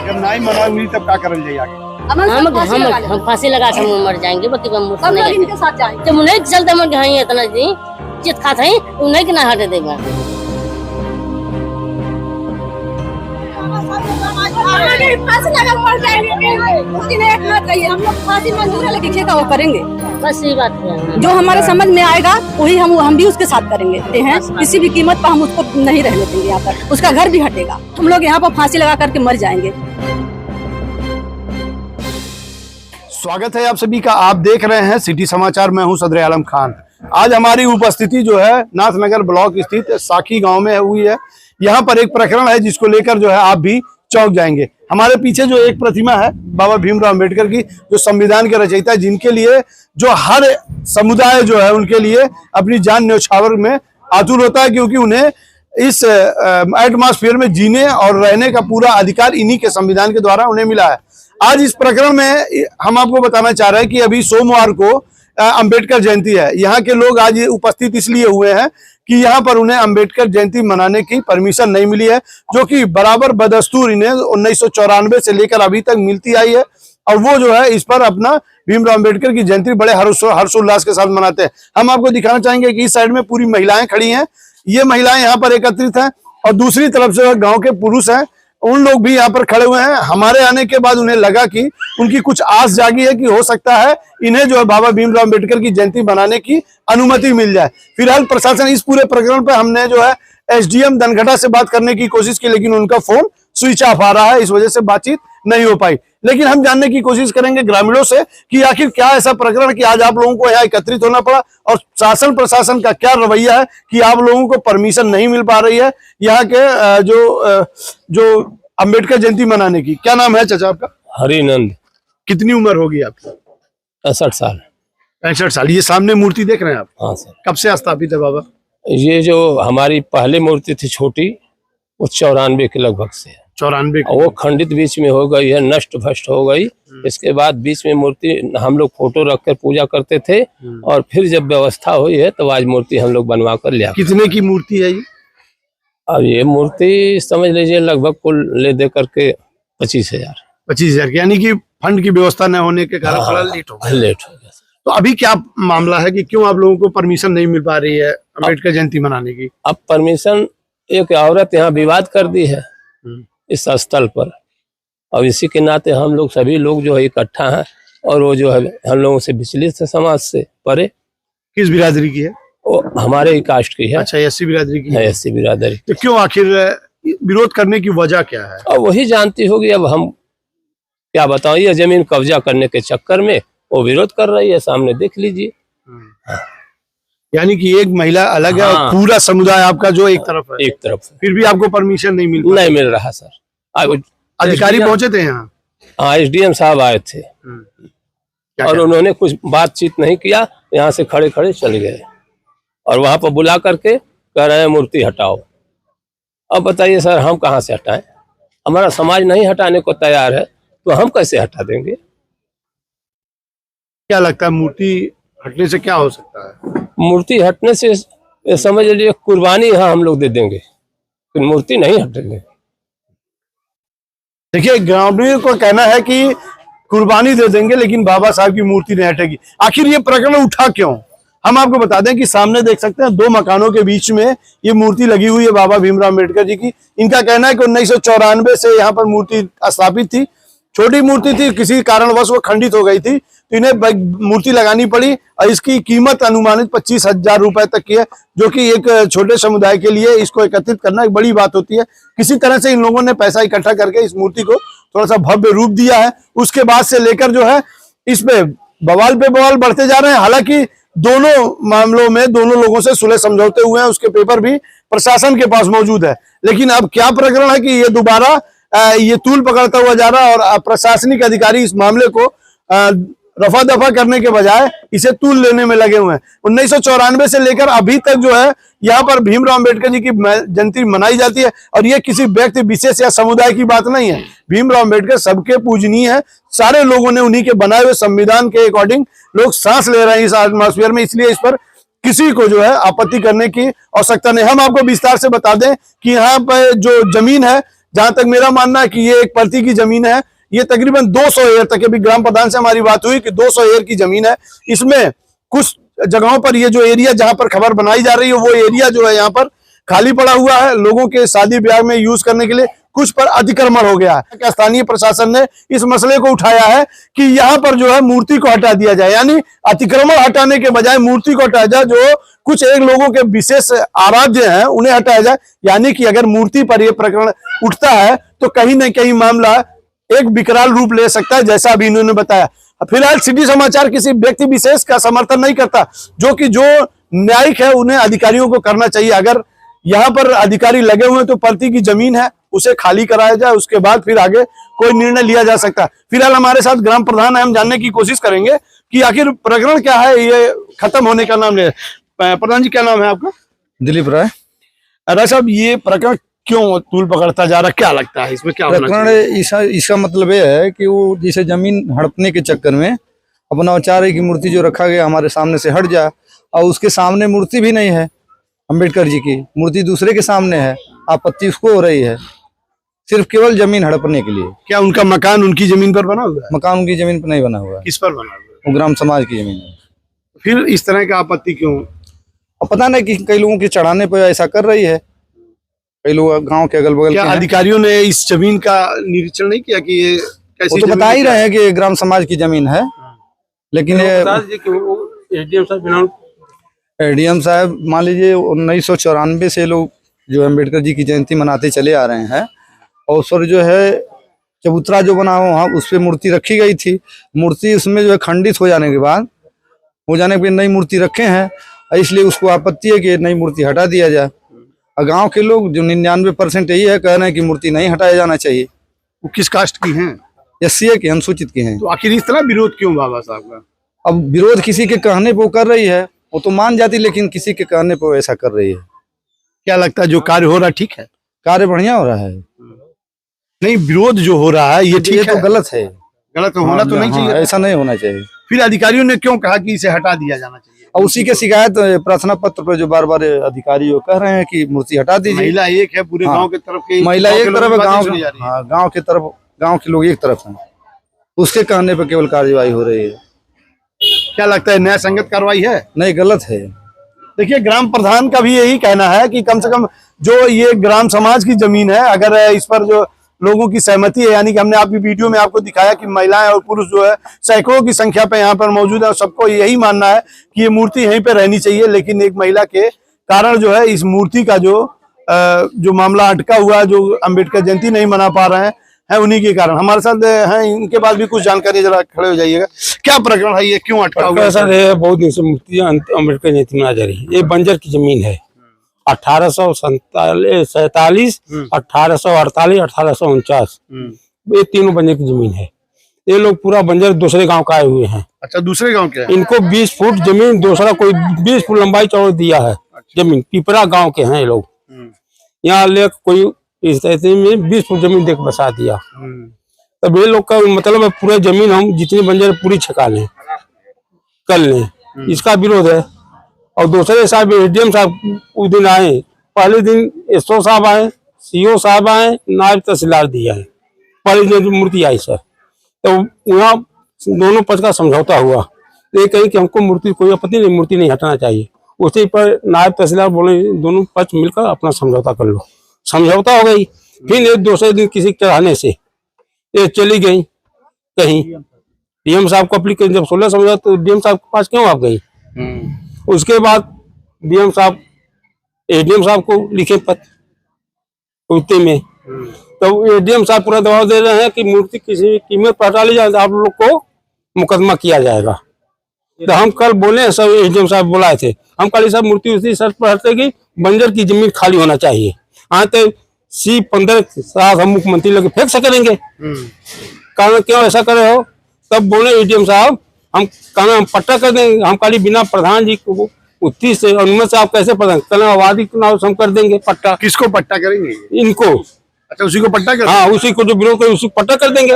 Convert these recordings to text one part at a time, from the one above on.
अगर नहीं मना हुई तब क्या करल जाए आगे? हम फांसी लगा के मर जाएंगे, बाकी हम नहीं इनके साथ जाएंगे। जब नहीं चलते मर गए इतना जी चित खात है उन्हें के ना हटे देगा। फांसी लगा मर जाएंगे, लेकिन एक मत कहिए हम लोग फांसी मंजूर है लेकिन क्या वो करेंगे, बस ये बात है। जो हमारे समझ में आएगा वही हम भी उसके साथ करेंगे हैं। किसी भी कीमत पर हम उसको नहीं रहने देंगे यहाँ पर, उसका घर भी हटेगा। हम लोग यहाँ पर फांसी लगा करके मर जाएंगे। स्वागत है आप सभी का, आप देख रहे हैं सिटी समाचार। मैं हूं सदर आलम खान। आज हमारी उपस्थिति जो है नाथनगर ब्लॉक स्थित साखी गांव में हुई है। यहाँ पर एक प्रकरण है जिसको लेकर जो है आप भी चौंक जाएंगे। हमारे पीछे जो एक प्रतिमा है बाबा भीमराव अंबेडकर की, जो संविधान के रचयिता, जिनके लिए जो हर समुदाय जो है उनके लिए अपनी जान न्यौछावर में आतुर होता है, क्योंकि उन्हें इस एटमॉस्फेयर में जीने और रहने का पूरा अधिकार इन्हीं के संविधान के द्वारा उन्हें मिला है। आज इस प्रकरण में हम आपको बताना चाह रहे हैं कि अभी सोमवार को अंबेडकर जयंती है। यहाँ के लोग आज उपस्थित इसलिए हुए हैं कि यहाँ पर उन्हें अंबेडकर जयंती मनाने की परमिशन नहीं मिली है, जो कि बराबर बदस्तूर इन्हें 1994 से लेकर अभी तक मिलती आई है। और वो जो है इस पर अपना भीमराव अंबेडकर की जयंती बड़े हर्षोल्लास के साथ मनाते हैं। हम आपको दिखाना चाहेंगे कि इस साइड में पूरी महिलाएं खड़ी हैं, ये महिलाएं यहाँ पर एकत्रित हैं, और दूसरी तरफ से गाँव के पुरुष हैं, उन लोग भी यहाँ पर खड़े हुए हैं। हमारे आने के बाद उन्हें लगा कि उनकी कुछ आस जागी है कि हो सकता है इन्हें जो है बाबा भीमराव अंबेडकर की जयंती मनाने की अनुमति मिल जाए। फिलहाल प्रशासन इस पूरे प्रकरण पर हमने जो है एसडीएम धनघटा से बात करने की कोशिश की, लेकिन उनका फोन स्विच ऑफ आ रहा है, इस वजह से बातचीत नहीं हो पाई। लेकिन हम जानने की कोशिश करेंगे ग्रामीणों से कि आखिर क्या ऐसा प्रकरण कि आज आप लोगों को यहाँ एकत्रित होना पड़ा, और शासन प्रशासन का क्या रवैया है कि आप लोगों को परमिशन नहीं मिल पा रही है यहाँ के जो अंबेडकर जयंती मनाने की। क्या नाम है चाचा आपका? हरिनंद। कितनी उम्र होगी आपकी? 65 साल। 65 साल। ये सामने मूर्ति देख रहे हैं आप? हाँ सर। कब से स्थापित है बाबा? ये जो हमारी पहली मूर्ति थी छोटी, वो 94 के लगभग से है। 94? वो खंडित बीच में हो गई है, नष्ट भ्रष्ट हो गई। इसके बाद बीच में मूर्ति हम लोग फोटो रखकर पूजा करते थे, और फिर जब व्यवस्था हुई है तो आज मूर्ति हम लोग बनवा कर लिया। कितने की मूर्ति है ये? अब ये मूर्ति समझ लीजिए लगभग कुल ले दे करके 25,000। 25,000, यानी कि फंड की व्यवस्था न होने के कारण थोड़ा लेट हो गया। तो अभी क्या मामला है कि क्यों आप लोगों को परमिशन नहीं मिल पा रही है अंबेडकर जयंती मनाने की? अब परमिशन एक औरत यहाँ विवाद कर दी है इस स्थल पर, और इसी के नाते हम लोग सभी लोग जो है इकट्ठा हैं, और वो जो है हम लोगों से विचलित समाज से परे। किस बिरादरी की है? वो हमारे ही कास्ट की है। अच्छा, एससी बिरादरी की है। एससी बिरादरी। तो क्यों आखिर विरोध करने की वजह क्या है? अब वही जानती होगी, अब हम क्या बताओ। ये जमीन कब्जा करने के चक्कर में वो विरोध कर रही है, सामने देख लीजिए। यानी कि एक महिला अलग है और पूरा समुदाय आपका जो एक तरफ है। एक तरफ है। फिर भी आपको परमिशन नहीं मिल रहा सर। अधिकारी पहुंचे थे यहाँ? हाँ, एसडीएम साहब आए थे, और उन्होंने कुछ बातचीत नहीं किया, यहाँ से खड़े खड़े चले गए, और वहां पर बुला करके कह रहे हैं मूर्ति हटाओ। अब बताइए सर, हम कहाँ से हटाएं? हमारा समाज नहीं हटाने को तैयार है, तो हम कैसे हटा देंगे? क्या लगता है मूर्ति हटने से क्या हो सकता है? मूर्ति हटने से समझ लीजिए कुर्बानी यहाँ हम लोग दे देंगे, फिर मूर्ति नहीं हटेंगे। देखिए, ग्रामीणों को कहना है कि कुर्बानी दे देंगे लेकिन बाबा साहब की मूर्ति नहीं हटेगी। आखिर ये प्रकरण उठा क्यों? हम आपको बता दें कि सामने देख सकते हैं 2 मकानों के बीच में ये मूर्ति लगी हुई है बाबा भीमराव अंबेडकर जी की। इनका कहना है कि 1994 से यहाँ पर मूर्ति स्थापित थी। छोटी मूर्ति थी, किसी कारणवश वो खंडित हो गई थी, तो इन्हें मूर्ति लगानी पड़ी, और इसकी कीमत अनुमानित 25,000 रुपए तक की है, जो कि एक छोटे समुदाय के लिए इसको एकत्रित करना एक बड़ी बात होती है। किसी तरह से इन लोगों ने पैसा इकट्ठा करके इस मूर्ति को थोड़ा सा भव्य रूप दिया है। उसके बाद से लेकर जो है इसमें बवाल पे बवाल बढ़ते जा रहे हैं। हालांकि दोनों मामलों में दोनों लोगों से सुलह समझौते हुए हैं, उसके पेपर भी प्रशासन के पास मौजूद है। लेकिन अब क्या प्रकरण है कि ये दोबारा ये तूल पकड़ता हुआ जा रहा है, और प्रशासनिक अधिकारी इस मामले को रफा दफा करने के बजाय इसे तूल लेने में लगे हुए हैं। 1994 से लेकर अभी तक जो है यहाँ पर भीमराव अंबेडकर जी की जयंती मनाई जाती है, और ये किसी व्यक्ति विशेष या समुदाय की बात नहीं है। भीमराव अंबेडकर सबके पूजनीय है, सारे लोगों ने उन्हीं के बनाए हुए संविधान के अकॉर्डिंग लोग सांस ले रहे हैं इस एटमॉस्फेयर में, इसलिए इस पर किसी को जो है आपत्ति करने की आवश्यकता नहीं। हम आपको विस्तार से बता दें कि यहाँ पर जो जमीन है, जहां तक मेरा मानना है कि ये एक प्रति की जमीन है, ये तकरीबन 200 एकड़ तक, अभी ग्राम प्रधान से हमारी बात हुई कि 200 एकड़ की जमीन है। इसमें कुछ जगहों पर ये जो एरिया जहां पर खबर बनाई जा रही है, वो एरिया जो है यहाँ पर खाली पड़ा हुआ है लोगों के शादी ब्याह में यूज करने के लिए, कुछ पर अतिक्रमण हो गया है। स्थानीय प्रशासन ने इस मसले को उठाया है कि यहाँ पर जो है मूर्ति को हटा दिया जाए, यानी अतिक्रमण हटाने के बजाय मूर्ति को हटाया जाए, जो कुछ एक लोगों के विशेष आराध्य हैं उन्हें हटाया जाए। यानी कि अगर मूर्ति पर यह प्रकरण उठता है तो कहीं न कहीं मामला एक विकराल रूप ले सकता है, जैसा अभी इन्होंने बताया। फिलहाल सिटी समाचार किसी व्यक्ति विशेष का समर्थन नहीं करता, जो न्यायिक है उन्हें अधिकारियों को करना चाहिए। अगर यहाँ पर अधिकारी लगे हुए हैं तो प्रति की जमीन है, उसे खाली कराया जाए, उसके बाद फिर आगे कोई निर्णय लिया जा सकता है। फिलहाल हमारे साथ ग्राम प्रधान है, हम जानने की कोशिश करेंगे कि आखिर प्रकरण क्या है, ये खत्म होने का नाम ले। प्रधान जी, क्या नाम है आपका? दिलीप राय। राय साहब, ये प्रकरण क्यों तूल पकड़ता जा रहा, क्या लगता है इसमें क्या होना प्रकरण इसका मतलब ये है कि वो जिसे जमीन हड़पने के चक्कर में अपना चाह रही की मूर्ति जो रखा गया हमारे सामने से हट जाए, और उसके सामने मूर्ति भी नहीं है, अंबेडकर जी की मूर्ति दूसरे के सामने है, आपत्ति उसको हो रही है, सिर्फ केवल जमीन हड़पने के लिए। क्या उनका मकान उनकी जमीन पर बना हुआ है? मकान उनकी जमीन पर नहीं बना हुआ है। किस पर बना हुआ है? वो ग्राम समाज की जमीन है। फिर इस तरह का आपत्ति क्यों? और पता नहीं कि कई लोगों के चढ़ाने पर ऐसा कर रही है, कई लोग गांव के अगल बगल क्या अधिकारियों ने इस जमीन का निरीक्षण नहीं किया कि ये कैसी? वो तो बता ही रहे हैं कि ग्राम समाज की जमीन है, लेकिन ये एडीएम साहब मान लीजिए 1994 से लोग जो अम्बेडकर जी की जयंती मनाते चले आ रहे हैं, और उस पर जो है चबूतरा जो बना हुआ उस पर मूर्ति रखी गई थी। मूर्ति उसमें जो है खंडित हो जाने के बाद नई मूर्ति रखे हैं, इसलिए उसको आपत्ति है कि नई मूर्ति हटा दिया जाए। और गांव के लोग जो 99% यही है, कह रहे हैं कि मूर्ति नहीं हटाया जाना चाहिए। वो किस कास्ट की हैं? एससी के, अनुसूचित के हैं। तो आखिर इस तरह विरोध क्यों बाबा साहब का? अब विरोध किसी के कहने पर कर रही है, वो तो मान जाती, लेकिन किसी के कहने पर ऐसा कर रही है। क्या लगता है जो कार्य हो रहा ठीक है? कार्य बढ़िया हो रहा है। नहीं, विरोध जो हो रहा है ये ठीक है? तो गलत है, गलत होना तो नहीं चाहिए। ऐसा नहीं होना चाहिए। फिर अधिकारियों ने क्यों कहा कि इसे हटा दिया जाना चाहिए? और उसी के शिकायत प्रार्थना पत्र पर जो बार बार अधिकारी कह रहे हैं कि मूर्ति हटा दीजिए। महिला एक है पूरे गांव के तरफ के, महिला एक तरफ है, गांव के लोग एक तरफ हैं, उसके कहने पर केवल कार्यवाही हो रही है। क्या लगता है न्याय संगत कार्रवाई है? नहीं, गलत है। देखिए, ग्राम प्रधान का भी यही कहना है कि कम से कम जो ये ग्राम समाज की जमीन है, अगर इस पर जो लोगों की सहमति है, यानी कि हमने आपकी वीडियो में आपको दिखाया कि महिलाएं और पुरुष जो है सैकड़ों की संख्या पे यहाँ पर मौजूद है, और सबको यही मानना है कि ये मूर्ति यहीं पे रहनी चाहिए। लेकिन एक महिला के कारण जो है इस मूर्ति का जो मामला अटका हुआ, जो अम्बेडकर जयंती नहीं मना पा रहे हैं उन्हीं के कारण। हमारे साथ हैं, इनके पास भी कुछ जानकारी, जरा खड़े हो जाइएगा। क्या प्रकरण है, ये क्यों अटका हुआ है? सर, बहुत दिन से मूर्ति अम्बेडकर जयंती मनाई जा रही है। ये बंजर की जमीन है, 1847, 1848, 1849, ये तीनों बंजर की जमीन है। ये लोग पूरा बंजर दूसरे गांव का आए हुए हैं। अच्छा, दूसरे गांव के? इनको 20 फुट जमीन, दूसरा कोई 20 फुट लंबाई चौड़ दिया है। जमीन पिपरा गांव के हैं ये लोग। यहाँ ले कोई इस स्थिति में 20 फुट जमीन देख बसा दिया। तब ये लोग का मतलब है पूरा जमीन हम जितनी बंजर पूरी छका लें, कर लें, इसका विरोध है। और दूसरे साहब एडीएम साहब उस दिन आए, पहले दिन एसओ साहब आए, सीओ साहब आए, नायब तहसीलदार दिया है। पहले दिन मूर्ति आई सर, तो वहाँ दोनों पक्ष का समझौता हुआ। ये कही कि हमको मूर्ति कोई आपत्ति नहीं, मूर्ति नहीं हटाना चाहिए। उसी पर नायब तहसीलदार बोले दोनों पक्ष मिलकर अपना समझौता कर लो। समझौता हो गई। फिर एक दूसरे दिन किसी चढ़ाने से ये चली गई कहीं। डीएम साहब को अप्लीकेशन जब 16 समझा तो डीएम साहब के पास क्यों आ गई? उसके बाद डीएम साहब एडीएम साहब को लिखे पत्र उतने में, तो एडीएम साहब पूरा दबाव दे रहे हैं कि मूर्ति किसी कीमत पर हटा ली जाए, आप लोग को मुकदमा किया जाएगा। तो हम कल बोले, सब एडीएम साहब बुलाए थे, हम कल सब मूर्ति उसी शर्त पर हटते कि बंजर की जमीन खाली होना चाहिए। हाँ, तो C15 साहब हम मुख्यमंत्री लगे फेंक सकेंगे। कारण क्यों ऐसा करे हो? तब बोले एडीएम साहब हम कहना हम पट्टा कर देंगे। हम खाली बिना प्रधान जी को उत्ती से अनुमति से आप कैसे प्रधान कहना आबादी के नाम हम कर देंगे पट्टा। किसको पट्टा करेंगे? इनको। अच्छा, उसी को पट्टा कर? हाँ, उसी को जो विरोध करे उसी पट्टा कर देंगे।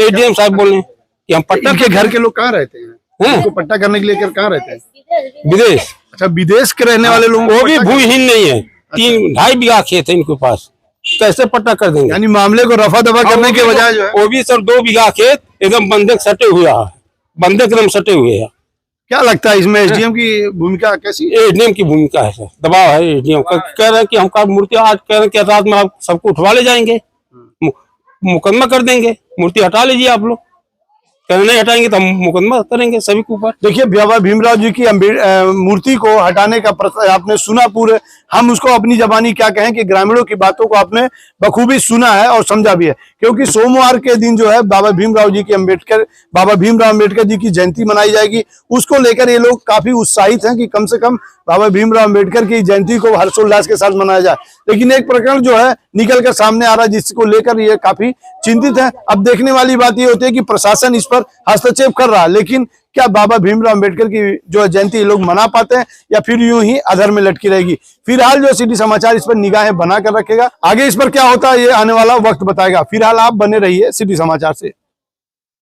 एडीएम साहब बोले कि हम पट्टा। के घर के लोग कहाँ रहते हैं? उनको पट्टा करने के लिए कहाँ रहते हैं? विदेश। अच्छा, विदेश के रहने वाले लोगों वो को भी पट्टा भूमिहीन नहीं है, 2.5 बीघा खेत है इनके पास, कैसे पट्टा कर देंगे? यानी मामले को रफा दफा करने के बजाय जो है, वो भी सर 2 बीघा खेत एकदम बंधक सटे हुआ है, बंधक एकदम सटे हुए हैं। क्या लगता है इसमें एसडीएम की भूमिका कैसी है? एडीएम की भूमिका है सर, दबाव है एडीएम का। कह रहे हैं कि हमका मूर्ति आज कह रहे हैं कि रात में आप सबको उठवा ले जाएंगे, मुकदमा कर देंगे, मूर्ति हटा लीजिए आप लोग। कह रहे नहीं हटाएंगे तो हम मुकदमा करेंगे सभी के ऊपर। देखिए, बाबा भीमराव जी की मूर्ति को हटाने का आपने सुना पूरे, हम उसको अपनी जबानी क्या कहें कि ग्रामीणों की बातों को आपने बखूबी सुना है और समझा भी है, क्योंकि सोमवार के दिन जो है बाबा भीमराव अम्बेडकर जी की जयंती मनाई जाएगी। उसको लेकर ये लोग काफी उत्साहित हैं कि कम से कम बाबा भीमराव अम्बेडकर की जयंती को हर्षोल्लास के साथ मनाया जाए। लेकिन एक प्रकरण जो है निकल कर सामने आ रहा है जिसको लेकर ये काफी चिंतित है। अब देखने वाली बात ये होती है कि प्रशासन इस पर हस्तक्षेप कर रहा है, लेकिन क्या बाबा भीमराव अम्बेडकर की जो जयंती लोग मना पाते हैं या फिर यूं ही अधर में लटकी रहेगी? फिलहाल जो सिटी समाचार इस पर निगाहें बना कर रखेगा, आगे इस पर क्या होता है ये आने वाला वक्त बताएगा। फिलहाल आप बने रहिए सिटी समाचार से।